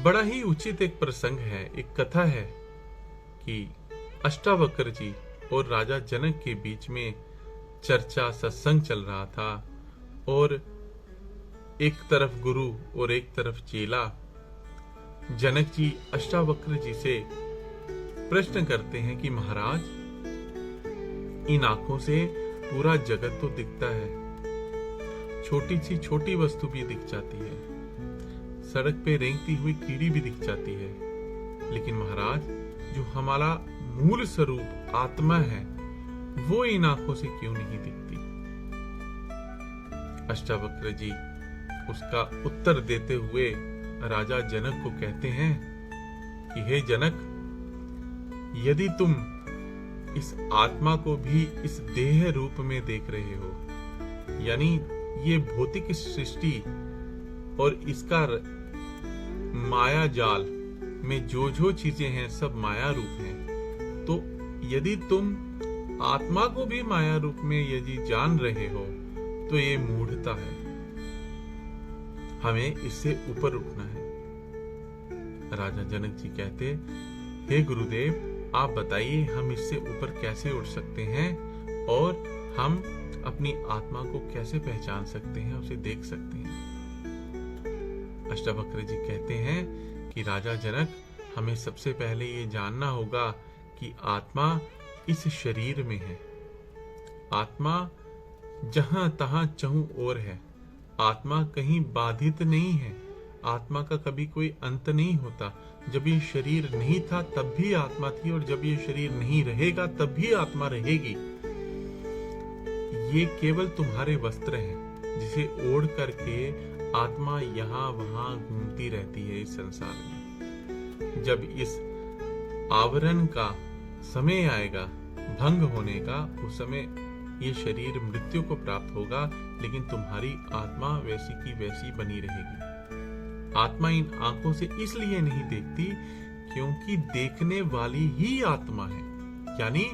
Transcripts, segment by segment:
बड़ा ही उचित एक प्रसंग है, एक कथा है कि अष्टावक्र जी और राजा जनक के बीच में चर्चा सत्संग चल रहा था और एक तरफ गुरु और एक तरफ चेला। जनक जी अष्टावक्र जी से प्रश्न करते हैं कि महाराज, इन आंखों से पूरा जगत तो दिखता है, छोटी सी छोटी वस्तु भी दिख जाती है, सड़क पे रेंगती हुई कीड़ी भी दिख जाती है, लेकिन महाराज जो हमारा मूल स्वरूप आत्मा है वो इन आंखों से क्यों नहीं दिखती। अष्टावक्र जी उसका उत्तर देते हुए राजा जनक को कहते हैं कि हे जनक, यदि तुम इस आत्मा को भी इस देह रूप में देख रहे हो, यानी ये भौतिक सृष्टि और इसका माया जाल में जो जो चीजें हैं सब माया रूप हैं, तो यदि तुम आत्मा को भी माया रूप में यदि जान रहे हो तो ये मूढ़ता है। हमें इससे ऊपर उठना है। राजा जनक जी कहते, हे गुरुदेव, आप बताइए हम इससे ऊपर कैसे उठ सकते हैं और हम अपनी आत्मा को कैसे पहचान सकते हैं, उसे देख सकते हैं। अष्टावक्र जी कहते हैं कि राजा जनक, हमें सबसे पहले ये जानना होगा कि आत्मा इस शरीर में है। आत्मा जहां तहां चहुं ओर है। आत्मा कहीं बाधित नहीं है। आत्मा का कभी कोई अंत नहीं होता। जब ये शरीर नहीं था तब भी आत्मा थी और जब ये शरीर नहीं रहेगा तब भी आत्मा रहेगी। ये केवल तुम्हारे वस्त्र हैं जिसे ओढ़ करके आत्मा यहाँ वहां घूमती रहती है इस संसार में। जब इस आवरण का समय आएगा भंग होने का, उस समय ये शरीर मृत्यु को प्राप्त होगा, लेकिन तुम्हारी आत्मा वैसी की वैसी बनी रहेगी। आत्मा इन आंखों से इसलिए नहीं देखती क्योंकि देखने वाली ही आत्मा है। यानी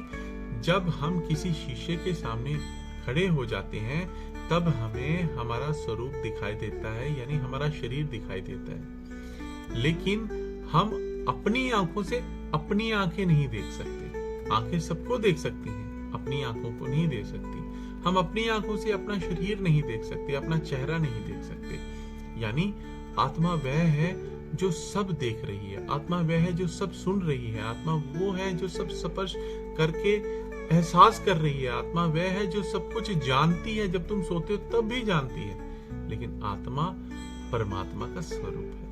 जब हम किसी शीशे के सामने खड़े हो जाते हैं तब हमें हमारा स्वरूप दिखाई देता है, यानी हमारा शरीर दिखाई देता है, लेकिन हम अपनी आंखों से अपनी आंखें नहीं देख सकते। आंखें सबको देख सकती हैं, अपनी आंखों को नहीं देख सकती। हम अपनी आंखों से अपना शरीर नहीं देख सकते, अपना चेहरा नहीं देख सकते। यानी आत्मा वह है जो सब देख रही है, आत्मा वह है जो सब सुन रही है, आत्मा वो है जो सब स्पर्श करके एहसास कर रही है, आत्मा वह है जो सब कुछ जानती है। जब तुम सोते हो तब भी जानती है, लेकिन आत्मा परमात्मा का स्वरूप है।